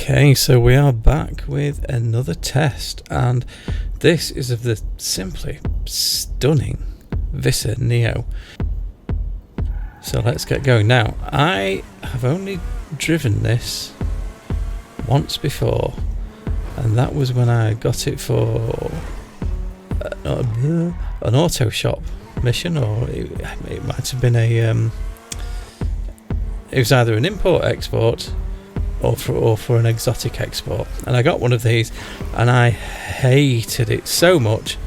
Okay, so we are back with another test, and this is of the simply stunning Vysser Neo. So let's get going. Now, I have only driven this once before, and that was when I got it for an auto shop mission, or it might have been a it was either an import export or for an exotic export, and I got one of these and I hated it so much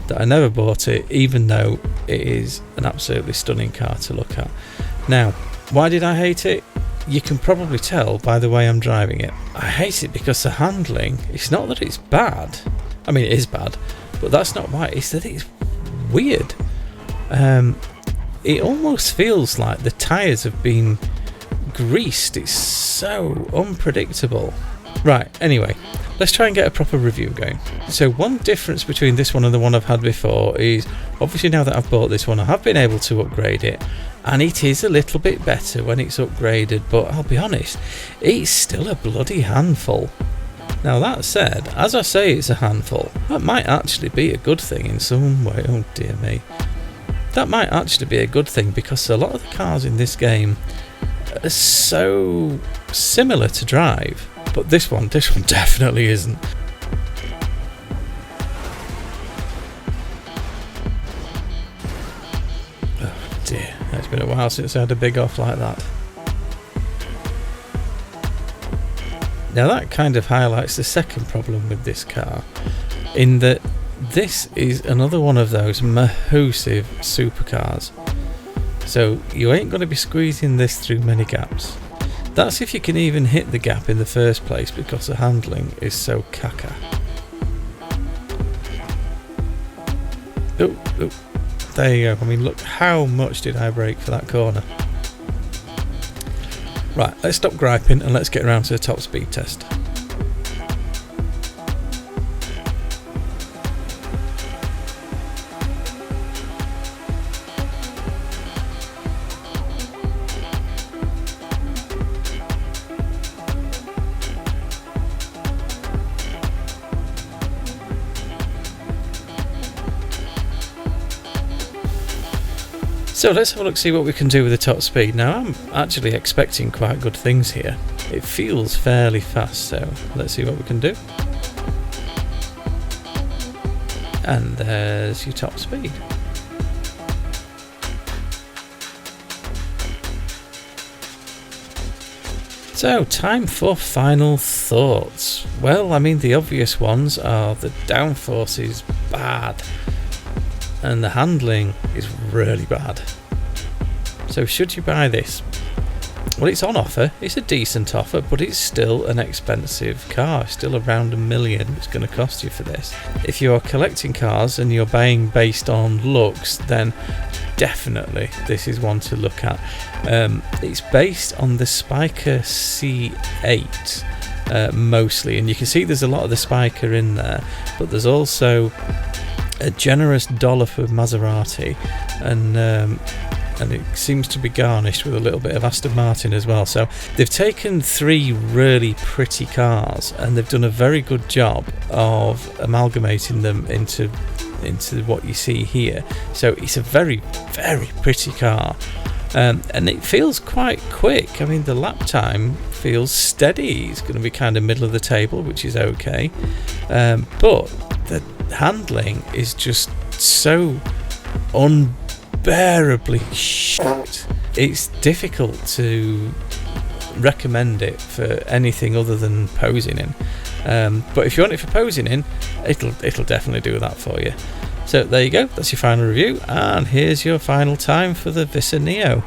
that I never bought it, even though it is an absolutely stunning car to look at. Now, why did I hate it? You can probably tell by the way I'm driving it. I hate it because the handling, it's not that it's bad, I mean it is bad, but that's not why, it's that it's weird. It almost feels like the tyres have been greased. It's so unpredictable. Right, anyway, let's try and get a proper review going. So one difference between this one and the one I've had before is, obviously now that I've bought this one, I have been able to upgrade it, and it is a little bit better when it's upgraded, but I'll be honest, it's still a bloody handful. Now that said, as I say it's a handful, that might actually be a good thing in some way. Oh dear me. That might actually be a good thing, because a lot of the cars in this game are so similar to drive, but this one definitely isn't. Oh dear, it's been a while since I had a big off like that. Now that kind of highlights the second problem with this car, in that this is another one of those massive supercars. So you ain't going to be squeezing this through many gaps. That's if you can even hit the gap in the first place, because the handling is so caca. Oh, there you go. I mean, look, how much did I brake for that corner? Right, let's stop griping and let's get around to the top speed test. So let's have a look, see what we can do with the top speed. Now I'm actually expecting quite good things here. It feels fairly fast, so let's see what we can do. And there's your top speed. So, time for final thoughts. Well, I mean, the obvious ones are the downforce is bad and the handling is really bad. So should you buy this? Well, it's on offer. It's a decent offer, but it's still an expensive car. Still around $1 million it's going to cost you for this. If you're collecting cars and you're buying based on looks, then definitely this is one to look at. It's based on the Spyker C8 mostly, and you can see there's a lot of the Spyker in there, but there's also a generous dollop of Maserati, and it seems to be garnished with a little bit of Aston Martin as well. So they've taken three really pretty cars and they've done a very good job of amalgamating them into what you see here. So it's a very, very pretty car, and it feels quite quick. I mean, the lap time feels steady. It's going to be kind of middle of the table, which is okay, but the handling is just so unbearably shit. It's difficult to recommend it for anything other than posing in, but if you want it for posing in, it'll definitely do that for you. So there you go, that's your final review, and here's your final time for the Vysser Neo.